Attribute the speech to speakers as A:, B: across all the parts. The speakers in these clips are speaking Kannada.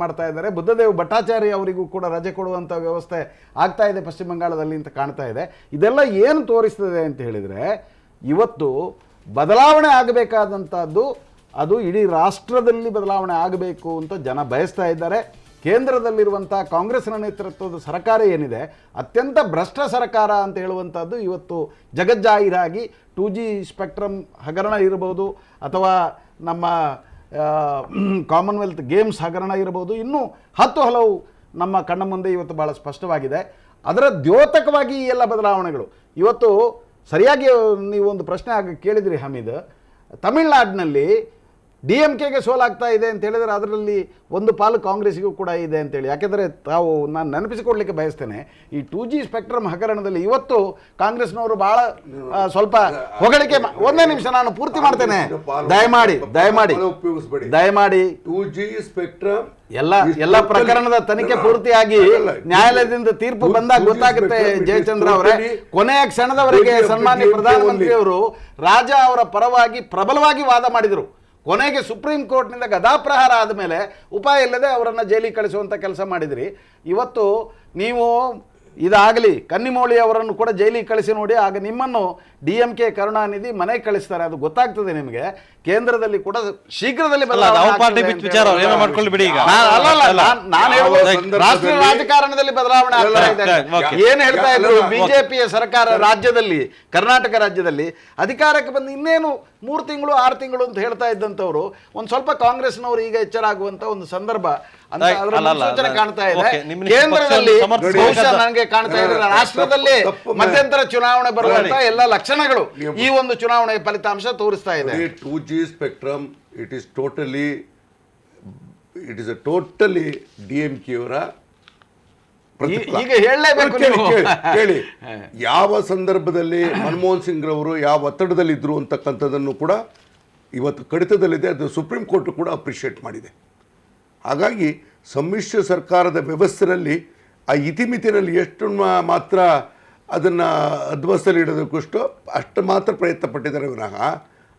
A: ಮಾಡ್ತಾ ಇದ್ದಾರೆ. ಬುದ್ಧದೇವ್ ಭಟ್ಟಾಚಾರ್ಯ ಅವರಿಗೂ ಕೂಡ ರಜೆ ಕೊಡುವಂಥ ವ್ಯವಸ್ಥೆ ಆಗ್ತಾ ಇದೆ ಪಶ್ಚಿಮ ಬಂಗಾಳದಲ್ಲಿ ಅಂತ ಕಾಣ್ತಾ ಇದೆ. ಇದೆಲ್ಲ ಏನು ತೋರಿಸ್ತದೆ ಅಂತ ಹೇಳಿದರೆ, ಇವತ್ತು ಬದಲಾವಣೆ ಆಗಬೇಕಾದಂಥದ್ದು ಅದು ಇಡೀ ರಾಷ್ಟ್ರದಲ್ಲಿ ಬದಲಾವಣೆ ಆಗಬೇಕು ಅಂತ ಜನ ಬಯಸ್ತಾ ಇದ್ದಾರೆ. ಕೇಂದ್ರದಲ್ಲಿರುವಂಥ ಕಾಂಗ್ರೆಸ್ನ ನೇತೃತ್ವದ ಸರ್ಕಾರ ಏನಿದೆ, ಅತ್ಯಂತ ಭ್ರಷ್ಟ ಸರ್ಕಾರ ಅಂತ ಹೇಳುವಂಥದ್ದು ಇವತ್ತು ಜಗಜ್ಜಾಹೀರಾಗಿ 2G ಸ್ಪೆಕ್ಟ್ರಮ್ ಹಗರಣ ಇರಬಹುದು, ಅಥವಾ ನಮ್ಮ ಕಾಮನ್ವೆಲ್ತ್ ಗೇಮ್ಸ್ ಹಗರಣ ಇರಬಹುದು, ಇನ್ನೂ ಹಲವು ನಮ್ಮ ಕಣ್ಣ ಮುಂದೆ ಇವತ್ತು ಭಾಳ ಸ್ಪಷ್ಟವಾಗಿದೆ. ಅದರ ದ್ಯೋತಕವಾಗಿ ಈ ಎಲ್ಲ ಬದಲಾವಣೆಗಳು ಇವತ್ತು ಸರಿಯಾಗಿ ನೀವು ಒಂದು ಪ್ರಶ್ನೆ ಕೇಳಿದ್ರಿ ಹಮೀದ್. ತಮಿಳುನಾಡಿನಲ್ಲಿ DMKಗೆ ಸೋಲಾಗ್ತಾ ಇದೆ ಅಂತ ಹೇಳಿದರೆ ಅದರಲ್ಲಿ ಒಂದು ಪಾಲು ಕಾಂಗ್ರೆಸ್ಸಿಗೂ ಕೂಡ ಇದೆ ಅಂತೇಳಿ. ಯಾಕೆಂದರೆ ನಾನು ನೆನಪಿಸಿಕೊಡ್ಲಿಕ್ಕೆ ಬಯಸ್ತೇನೆ, ಈ 2G ಸ್ಪೆಕ್ಟ್ರಮ್ ಹಗರಣದಲ್ಲಿ ಇವತ್ತು ಕಾಂಗ್ರೆಸ್ನವರು ಭಾಳ ಸ್ವಲ್ಪ ಹೊಗಳಿಕೆ. ಒಂದೇ ನಿಮಿಷ ನಾನು ಪೂರ್ತಿ ಮಾಡ್ತೇನೆ, ದಯಮಾಡಿ
B: 2G ಸ್ಪೆಕ್ಟ್ರಮ್
A: ಎಲ್ಲ ಪ್ರಕರಣದ ತನಿಖೆ ಪೂರ್ತಿಯಾಗಿ ನ್ಯಾಯಾಲಯದಿಂದ ತೀರ್ಪು ಬಂದಾಗ ಗೊತ್ತಾಗುತ್ತೆ ಜಯಚಂದ್ರ ಅವರೇ. ಕೊನೆಯ ಕ್ಷಣದವರೆಗೆ ಸನ್ಮಾನ್ಯ ಪ್ರಧಾನಮಂತ್ರಿಯವರು ರಾಜಾ ಅವರ ಪರವಾಗಿ ಪ್ರಬಲವಾಗಿ ವಾದ ಮಾಡಿದರು. ಕೊನೆಗೆ ಸುಪ್ರೀಂ ಕೋರ್ಟ್ನಿಂದ ಗದಾಪ್ರಹಾರ ಆದಮೇಲೆ ಉಪಾಯ ಇಲ್ಲದೆ ಅವರನ್ನು ಜೈಲಿಗೆ ಕಳಿಸುವಂಥ ಕೆಲಸ ಮಾಡಿದ್ರಿ. ಇವತ್ತು ನೀವು ಇದಾಗಲಿ ಕನ್ನಿಮೋಳಿ ಅವರನ್ನು ಕೂಡ ಜೈಲಿಗೆ ಕಳಿಸಿ ನೋಡಿ, ಆಗ ನಿಮ್ಮನ್ನು DMK ಕರುಣಾನಿಧಿ ಮನೆಗೆ ಕಳಿಸ್ತಾರೆ, ಅದು ಗೊತ್ತಾಗ್ತದೆ ನಿಮಗೆ. ಕೇಂದ್ರದಲ್ಲಿ ಕೂಡ ಶೀಘ್ರದಲ್ಲಿ ರಾಷ್ಟ್ರೀಯ ರಾಜಕಾರಣದಲ್ಲಿ ಬದಲಾವಣೆ ಆಗ್ತಾ ಇದೆ. ಏನ್ ಹೇಳ್ತಾ ಇದ್ರು ಬಿಜೆಪಿಯ ಸರ್ಕಾರ ರಾಜ್ಯದಲ್ಲಿ, ಕರ್ನಾಟಕ ರಾಜ್ಯದಲ್ಲಿ ಅಧಿಕಾರಕ್ಕೆ ಬಂದು ಇನ್ನೇನು 3 ತಿಂಗಳು 6 ತಿಂಗಳು ಅಂತ ಹೇಳ್ತಾ ಇದ್ದಂಥವ್ರು ಒಂದು ಸ್ವಲ್ಪ ಕಾಂಗ್ರೆಸ್ನವರು ಈಗ ಎಚ್ಚರ ಆಗುವಂತ ಒಂದು ಸಂದರ್ಭ ಸೂಚನೆ ಕಾಣ್ತಾ ಇದೆ. ಕೇಂದ್ರದಲ್ಲಿ ನನಗೆ ಕಾಣ್ತಾ ಇದೆ ರಾಷ್ಟ್ರದಲ್ಲಿ ಮಧ್ಯಂತರ ಚುನಾವಣೆ ಬರುವಂತ ಎಲ್ಲ ಲಕ್ಷಣಗಳು ಈ ಒಂದು ಚುನಾವಣೆಯ ಫಲಿತಾಂಶ ತೋರಿಸ್ತಾ ಇದೆ.
B: 2G spectrum it is totally DMK ಅವರ
A: ಈಗ ಹೇಳಲೇಬೇಕು.
B: ಕೇಳಿ, ಯಾವ ಸಂದರ್ಭದಲ್ಲಿ ಮನಮೋಹನ್ ಸಿಂಗ್ ರವರು ಯಾವ ಒತ್ತಡದಲ್ಲಿ ಇದ್ರು ಅಂತಕ್ಕಂಥದ್ದನ್ನು ಕೂಡ ಇವತ್ತು ಕಡಿತದಲ್ಲಿದೆ. ಅದು ಸುಪ್ರೀಂ ಕೋರ್ಟ್ ಕೂಡ ಅಪ್ರಿಷಿಯೇಟ್ ಮಾಡಿದೆ. ಹಾಗಾಗಿ ಸಮ್ಮಿಶ್ರ ಸರ್ಕಾರದ ವ್ಯವಸ್ಥೆಯಲ್ಲಿ ಆ ಇತಿಮಿತಿನಲ್ಲಿ ಎಷ್ಟು ಮಾತ್ರ ಅದನ್ನು ಅಧ್ವಸ್ತಲ್ಲಿ ಇಡೋದಕ್ಕಷ್ಟು ಅಷ್ಟು ಮಾತ್ರ ಪ್ರಯತ್ನ ಪಟ್ಟಿದ್ದಾರೆ ವಿನಃ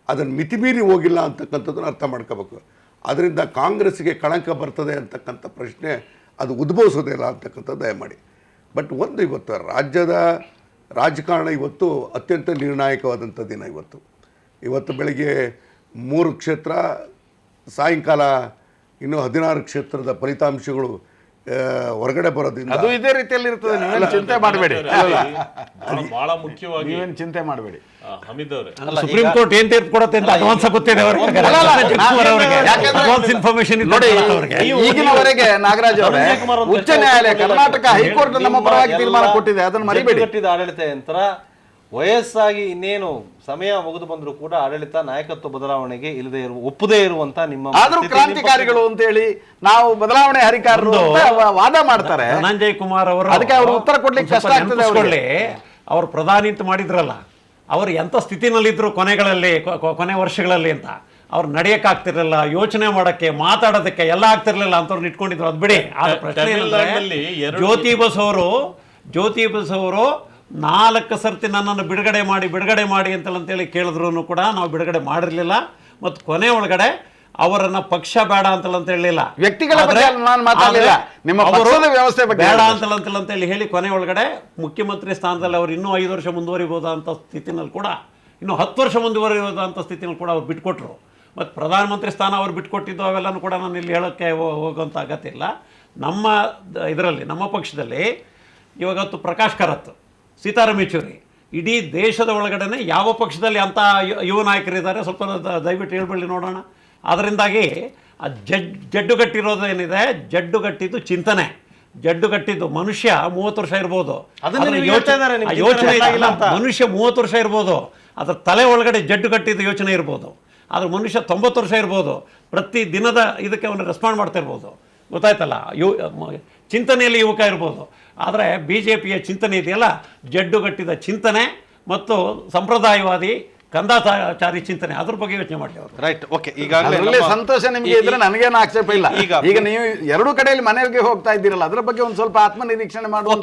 B: ಅದನ್ನು ಮಿತಿಮೀರಿ ಹೋಗಿಲ್ಲ ಅಂತಕ್ಕಂಥದ್ದನ್ನು ಅರ್ಥ ಮಾಡ್ಕೋಬೇಕು. ಅದರಿಂದ ಕಾಂಗ್ರೆಸ್ಗೆ ಕಳಂಕ ಬರ್ತದೆ ಅಂತಕ್ಕಂಥ ಪ್ರಶ್ನೆ ಅದು ಉದ್ಭವಿಸೋದಿಲ್ಲ ಅಂತಕ್ಕಂಥದ್ದು ದಯಮಾಡಿ. ಬಟ್ ಒಂದು ಇವತ್ತು ರಾಜ್ಯದ ರಾಜಕಾರಣ ಇವತ್ತು ಅತ್ಯಂತ ನಿರ್ಣಾಯಕವಾದಂಥ ದಿನ. ಇವತ್ತು ಬೆಳಗ್ಗೆ 3 ಕ್ಷೇತ್ರ, ಸಾಯಂಕಾಲ ಇನ್ನು 16 ಕ್ಷೇತ್ರದ ಫಲಿತಾಂಶಗಳು ಹೊರಗಡೆ ಬರೋದ್ರಿಂದ
A: ಅದು ಇದೇ ರೀತಿಯಲ್ಲಿ ಇರ್ತದೆ. ನೀವೇನು ಚಿಂತೆ ಮಾಡಬೇಡಿ,
C: ಬಹಳ ಮುಖ್ಯವಾಗಿ
A: ನೀವೇನು ಚಿಂತೆ ಮಾಡಬೇಡಿ.
C: ಹಮೀದ್ ಅವರೇ,
D: ಸುಪ್ರೀಂ ಕೋರ್ಟ್ ಏನ್ ತೀರ್ಪು ಕೊಡುತ್ತೆ ಅಂತ ಅಡ್ವಾನ್ಸ್ ಗೊತ್ತಿದೆ
A: ನೋಡಿ. ಈಗಿನವರೆಗೆ ನಾಗರಾಜ್ ಅವರೇ, ಉಚ್ಚ ನ್ಯಾಯಾಲಯ, ಕರ್ನಾಟಕ ಹೈಕೋರ್ಟ್ ನಮ್ಮ ಪರವಾಗಿ ತೀರ್ಮಾನ ಕೊಟ್ಟಿದೆ, ಅದನ್ನು ಮರಿಬೇಡಿ.
E: ಆಡಳಿತ ಯಂತ್ರ ವಯಸ್ಸಾಗಿ ಇನ್ನೇನು ಸಮಯ ಮುಗಿದು ಬಂದರೂ ಕೂಡ ಆಡಳಿತ ನಾಯಕತ್ವ ಬದಲಾವಣೆಗೆ ಒಪ್ಪದೇ ಇರುವಂತ ನಿಮ್ಮ
A: ಆದ್ರೂ ಕ್ರಾಂತಿಕಾರಿಗಳು ಅಂತ ಹೇಳಿ ನಾವು ಬದಲಾವಣೆ ಹರಿಕಾರರು ವಾದ ಮಾಡ್ತಾರೆ.
D: ಧನಂಜಯ್ ಕುಮಾರ್ ಅವರು
A: ಅದಕ್ಕೆ ಅವರು ಉತ್ತರ ಕೊಡ್ಲಿಕ್ಕೆ ಕಷ್ಟ ಆಗ್ತದೆ.
D: ಅವರು ಪ್ರಧಾನಿ ಅಂತ ಮಾಡಿದ್ರಲ್ಲ, ಅವರು ಎಂತ ಸ್ಥಿತಿನಲ್ಲಿದ್ರು ಕೊನೆ ವರ್ಷಗಳಲ್ಲಿ ಅಂತ ಅವ್ರು ನಡೆಯಕ್ಕಾಗ್ತಿರ್ಲಿಲ್ಲ, ಯೋಚನೆ ಮಾಡಕ್ಕೆ, ಮಾತಾಡೋದಕ್ಕೆ ಎಲ್ಲ ಆಗ್ತಿರ್ಲಿಲ್ಲ ಅಂತವ್ರನ್ನ ಇಟ್ಕೊಂಡಿದ್ರು. ಅದು ಬಿಡಿ. ಆದ ಪ್ರಶ್ನೆ ಏನಂದ್ರೆ, ಜ್ಯೋತಿ ಬಸ್ ಅವರು 4 ಸರ್ತಿ ನನ್ನನ್ನು ಬಿಡುಗಡೆ ಮಾಡಿ ಅಂತೇಳಿ ಕೇಳಿದ್ರು ಕೂಡ ನಾವು ಬಿಡುಗಡೆ ಮಾಡಿರಲಿಲ್ಲ. ಮತ್ತು ಕೊನೆ ಒಳಗಡೆ ಅವರನ್ನ ಪಕ್ಷ ಬೇಡ ಅಂತ ಹೇಳಿಲ್ಲ,
A: ವ್ಯಕ್ತಿಗಳ ಬೇಡ
D: ಅಂತೇಳಿ ಹೇಳಿ ಕೊನೆ ಒಳಗಡೆ ಮುಖ್ಯಮಂತ್ರಿ ಸ್ಥಾನದಲ್ಲಿ ಅವ್ರು ಇನ್ನೂ 5 ವರ್ಷ ಮುಂದುವರಿಬಹುದಂತ ಸ್ಥಿತಿನಲ್ಲಿ ಕೂಡ, ಇನ್ನೂ 10 ವರ್ಷ ಮುಂದುವರಿಬಹುದಂಥ ಸ್ಥಿತಿನಲ್ಲಿ ಕೂಡ ಅವ್ರು ಬಿಟ್ಕೊಟ್ರು. ಮತ್ತು ಪ್ರಧಾನಮಂತ್ರಿ ಸ್ಥಾನ ಅವ್ರು ಬಿಟ್ಕೊಟ್ಟಿದ್ದು ಅವೆಲ್ಲನೂ ಕೂಡ ನಾನು ಇಲ್ಲಿ ಹೇಳೋಕ್ಕೆ ಹೋಗುವಂಥ ಅಗತ್ಯ ಇಲ್ಲ. ನಮ್ಮ ಇದರಲ್ಲಿ, ನಮ್ಮ ಪಕ್ಷದಲ್ಲಿ ಇವತ್ತು ಪ್ರಕಾಶ್ ಕಾರತ್, ಸೀತಾರಾಮ್ ಯೆಚೂರಿ, ಇಡೀ ದೇಶದ ಒಳಗಡೆ ಯಾವ ಪಕ್ಷದಲ್ಲಿ ಅಂಥ ಯುವ ನಾಯಕರಿದ್ದಾರೆ ಸ್ವಲ್ಪ ದಯವಿಟ್ಟು ಹೇಳ್ಬಿಡಿ ನೋಡೋಣ. ಅದರಿಂದಾಗಿ ಆ ಜಡ್ಡುಗಟ್ಟಿರೋದೇನಿದೆ, ಜಡ್ಡುಗಟ್ಟಿದ್ದು ಚಿಂತನೆ, ಜಡ್ಡುಗಟ್ಟಿದ್ದು ಮನುಷ್ಯ 30 ವರ್ಷ ಇರ್ಬೋದು, ಯೋಚನೆ ಮನುಷ್ಯ 30 ವರ್ಷ ಇರ್ಬೋದು, ಅದರ ತಲೆ ಒಳಗಡೆ ಜಡ್ಡುಗಟ್ಟಿದ್ದು ಯೋಚನೆ ಇರ್ಬೋದು. ಆದರೆ ಮನುಷ್ಯ 90 ವರ್ಷ ಇರ್ಬೋದು, ಪ್ರತಿ ದಿನದ ಇದಕ್ಕೆ ಅವನು ರೆಸ್ಪಾಂಡ್ ಮಾಡ್ತಾ ಇರ್ಬೋದು. ಗೊತ್ತಾಯ್ತಲ್ಲ, ಚಿಂತನೆಯಲ್ಲಿ ಯುವಕ ಇರ್ಬೋದು. ಆದರೆ BJPಯ ಚಿಂತನೆ ಇದೆಯಲ್ಲ, ಜಡ್ಡುಗಟ್ಟಿದ ಚಿಂತನೆ ಮತ್ತು ಸಂಪ್ರದಾಯವಾದಿ ಕಂದಾಚಾರಿ ಚಿಂತನೆ, ಅದ್ರ ಬಗ್ಗೆ ಯೋಚನೆ ಮಾಡಿ ಅವರು.
E: Right, okay. ಈಗಾಗಲೇ
A: ಸಂತೋಷ ನಿಮಗೆ ಇದ್ರೆ ನನಗೇನು ಆಕ್ಷೇಪ ಇಲ್ಲ. ಈಗ ನೀವು 2 ಕಡೆಯಲ್ಲಿ ಮನೆಗೆ ಹೋಗ್ತಾ ಇದ್ದೀರಲ್ಲ, ಅದರ ಬಗ್ಗೆ ಒಂದು ಸ್ವಲ್ಪ ಆತ್ಮನಿರೀಕ್ಷಣೆ ಮಾಡುವ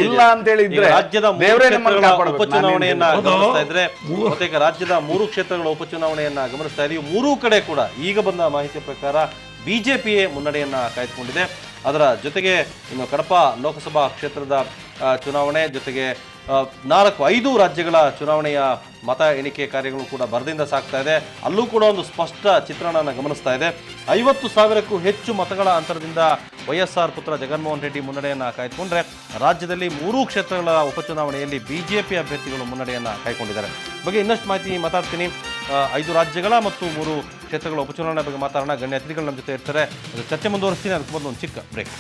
A: ಇಲ್ಲ ಅಂತ ಹೇಳಿದ್ರೆ
E: ರಾಜ್ಯದ ಉಪಚುನಾವಣೆಯನ್ನ ಗಮನಿಸ್ತಾ ಇದ್ರೆ, ರಾಜ್ಯದ 3 ಕ್ಷೇತ್ರಗಳ ಉಪಚುನಾವಣೆಯನ್ನ ಗಮನಿಸ್ತಾ ಇದೀವಿ. 3 ಕಡೆ ಕೂಡ ಈಗ ಬಂದ ಮಾಹಿತಿ ಪ್ರಕಾರ ಬಿಜೆಪಿಯೇ ಮುನ್ನಡೆಯನ್ನು ಕಾಯ್ದುಕೊಂಡಿದೆ. ಅದರ ಜೊತೆಗೆ ಇನ್ನು ಕಡಪ ಲೋಕಸಭಾ ಕ್ಷೇತ್ರದ ಚುನಾವಣೆ ಜೊತೆಗೆ 4-5 ರಾಜ್ಯಗಳ ಚುನಾವಣೆಯ ಮತ ಎಣಿಕೆ ಕಾರ್ಯಗಳು ಕೂಡ ಭರದಿಂದ ಸಾಗ್ತಾ ಇದೆ. ಅಲ್ಲೂ ಕೂಡ ಒಂದು ಸ್ಪಷ್ಟ ಚಿತ್ರಣವನ್ನು ಗಮನಿಸ್ತಾ ಇದೆ. 50,000ಕ್ಕೂ ಹೆಚ್ಚು ಮತಗಳ ಅಂತರದಿಂದ ವೈಎಸ್ಆರ್ ಪುತ್ರ ಜಗನ್ಮೋಹನ್ ರೆಡ್ಡಿ ಮುನ್ನಡೆಯನ್ನು ಕಾಯ್ದುಕೊಂಡ್ರೆ ರಾಜ್ಯದಲ್ಲಿ 3 ಕ್ಷೇತ್ರಗಳ ಉಪಚುನಾವಣೆಯಲ್ಲಿ ಬಿಜೆಪಿ ಅಭ್ಯರ್ಥಿಗಳು ಮುನ್ನಡೆಯನ್ನು ಕಾಯ್ದುಕೊಂಡಿದ್ದಾರೆ. ಬಗ್ಗೆ ಇನ್ನಷ್ಟು ಮಾಹಿತಿ ಮಾತಾಡ್ತೀನಿ. 5 ರಾಜ್ಯಗಳ ಮತ್ತು 3 ಕ್ಷೇತ್ರಗಳ ಉಪಚುನಾವಣೆ ಬಗ್ಗೆ ಮಾತಾಡೋಣ. ಗಣ್ಯ ಅತಿಥಿಗಳು ನಮ್ಮ ಜೊತೆ ಇರ್ತಾರೆ. ಚರ್ಚೆ ಮುಂದುವರಿಸ್ತೀನಿ. ಅದಕ್ಕೆ ಮೊದಲು ಒಂದು ಚಿಕ್ಕ ಬ್ರೇಕ್.